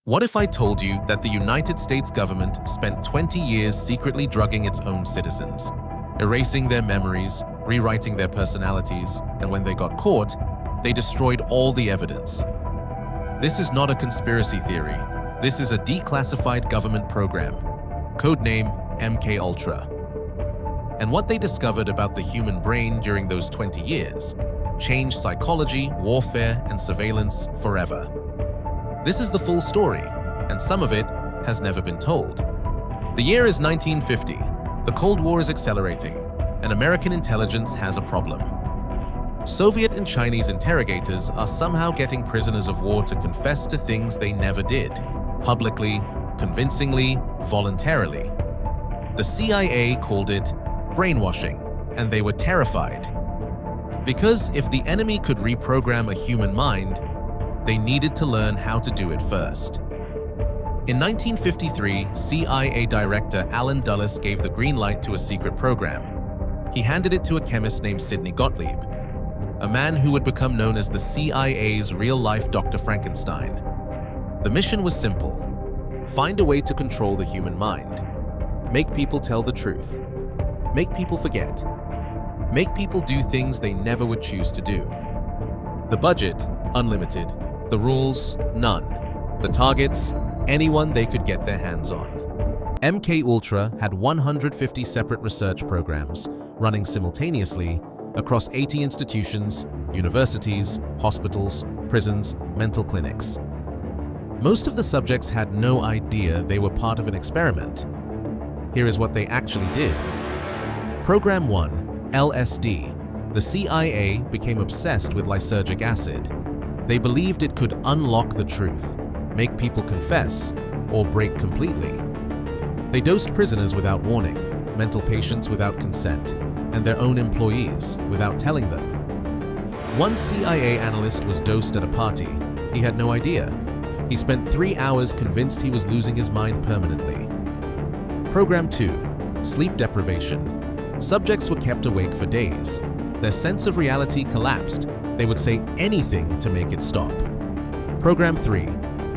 What if I told you that the United States government spent 20 years secretly drugging its own citizens, erasing their memories, rewriting their personalities, and when they got caught, they destroyed all the evidence? This is not a conspiracy theory. This is a declassified government program, codename MKUltra. And what they discovered about the human brain during those 20 years changed psychology, warfare, and surveillance forever. This is the full story, and some of it has never been told. The year is 1950. The Cold War is accelerating, and American intelligence has a problem. Soviet and Chinese interrogators are somehow getting prisoners of war to confess to things they never did, publicly, convincingly, voluntarily. The CIA called it brainwashing, and they were terrified. Because if the enemy could reprogram a human mind, they needed to learn how to do it first. In 1953, CIA Director Allen Dulles gave the green light to a secret program. He handed it to a chemist named Sidney Gottlieb, a man who would become known as the CIA's real-life Dr. Frankenstein. The mission was simple: find a way to control the human mind, make people tell the truth, make people forget, make people do things they never would choose to do. The budget, unlimited. The rules, none. The targets, anyone they could get their hands on. MKUltra had 150 separate research programs running simultaneously across 80 institutions, universities, hospitals, prisons, mental clinics. Most of the subjects had no idea they were part of an experiment. Here is what they actually did. Program 1, LSD. The CIA became obsessed with lysergic acid. They believed it could unlock the truth, make people confess, or break completely. They dosed prisoners without warning, mental patients without consent, and their own employees without telling them. One CIA analyst was dosed at a party. He had no idea. He spent 3 hours convinced he was losing his mind permanently. Program 2, sleep deprivation. Subjects were kept awake for days. Their sense of reality collapsed. They would say anything to make it stop. Program 3,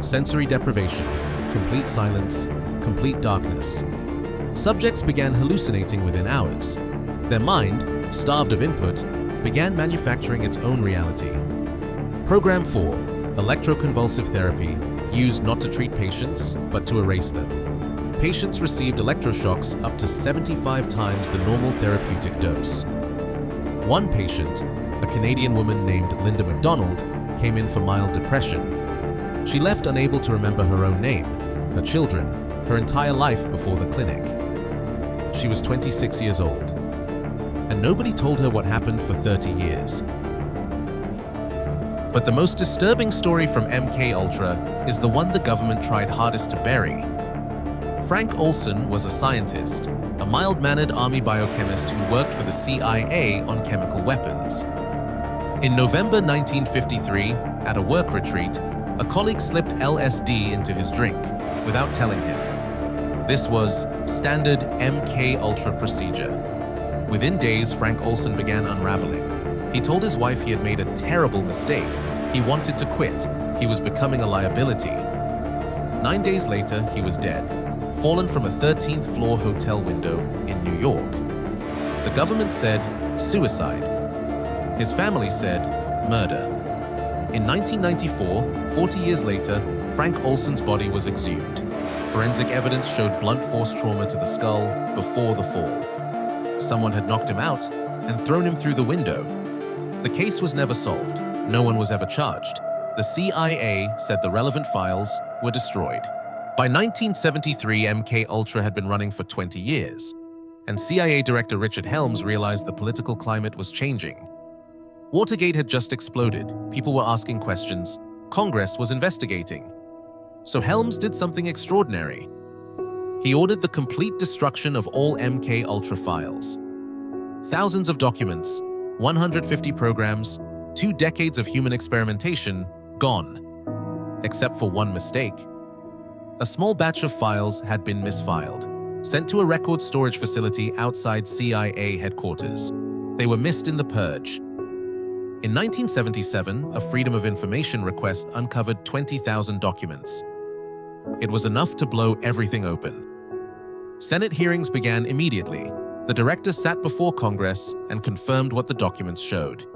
sensory deprivation, complete silence, complete darkness. Subjects began hallucinating within hours. Their mind, starved of input, began manufacturing its own reality. Program 4, electroconvulsive therapy, used not to treat patients, but to erase them. Patients received electroshocks up to 75 times the normal therapeutic dose. One patient, a Canadian woman named Linda McDonald, came in for mild depression. She left unable to remember her own name, her children, her entire life before the clinic. She was 26 years old, and nobody told her what happened for 30 years. But the most disturbing story from MKUltra is the one the government tried hardest to bury. Frank Olson was a scientist, a mild-mannered army biochemist who worked for the CIA on chemical weapons. In November 1953, at a work retreat, a colleague slipped LSD into his drink without telling him. This was standard MKUltra procedure. Within days, Frank Olson began unraveling. He told his wife he had made a terrible mistake. He wanted to quit. He was becoming a liability. 9 days later, he was dead, fallen from a 13th floor hotel window in New York. The government said suicide. His family said murder. In 1994, 40 years later, Frank Olson's body was exhumed. Forensic evidence showed blunt force trauma to the skull before the fall. Someone had knocked him out and thrown him through the window. The case was never solved. No one was ever charged. The CIA said the relevant files were destroyed. By 1973, MKUltra had been running for 20 years, and CIA Director Richard Helms realized the political climate was changing. Watergate had just exploded. People were asking questions. Congress was investigating. So Helms did something extraordinary. He ordered the complete destruction of all MKUltra files. Thousands of documents, 150 programs, 2 decades of human experimentation, gone. Except for one mistake. A small batch of files had been misfiled, sent to a record storage facility outside CIA headquarters. They were missed in the purge. In 1977, a Freedom of Information request uncovered 20,000 documents. It was enough to blow everything open. Senate hearings began immediately. The director sat before Congress and confirmed what the documents showed.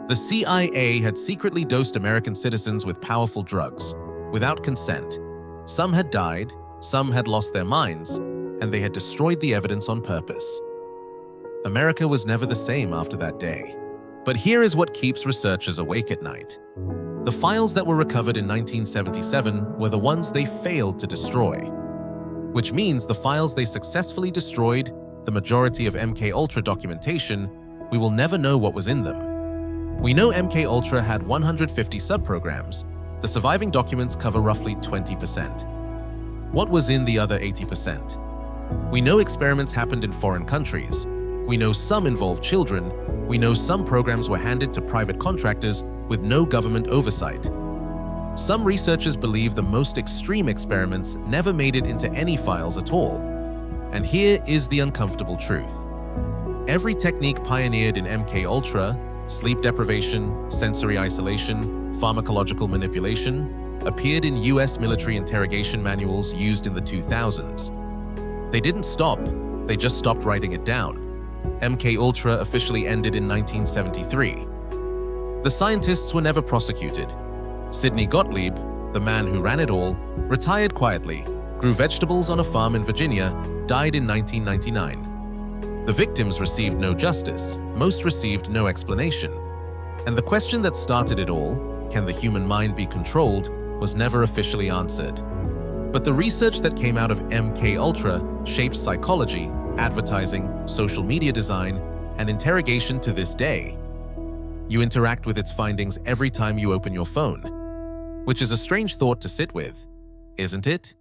The CIA had secretly dosed American citizens with powerful drugs, without consent. Some had died, some had lost their minds, and they had destroyed the evidence on purpose. America was never the same after that day. But here is what keeps researchers awake at night. The files that were recovered in 1977 were the ones they failed to destroy, which means the files they successfully destroyed, the majority of MKUltra documentation, we will never know what was in them. We know MKUltra had 150 subprograms. The surviving documents cover roughly 20%. What was in the other 80%? We know experiments happened in foreign countries. We know some involved children. We know some programs were handed to private contractors with no government oversight. Some researchers believe the most extreme experiments never made it into any files at all. And here is the uncomfortable truth. Every technique pioneered in MKUltra, sleep deprivation, sensory isolation, pharmacological manipulation, appeared in US military interrogation manuals used in the 2000s. They didn't stop, they just stopped writing it down. MKUltra officially ended in 1973. The scientists were never prosecuted. Sidney Gottlieb, the man who ran it all, retired quietly, grew vegetables on a farm in Virginia, died in 1999. The victims received no justice, most received no explanation. And the question that started it all, can the human mind be controlled, was never officially answered. But the research that came out of MKUltra shapes psychology, advertising, social media design, and interrogation to this day. You interact with its findings every time you open your phone, which is a strange thought to sit with, isn't it?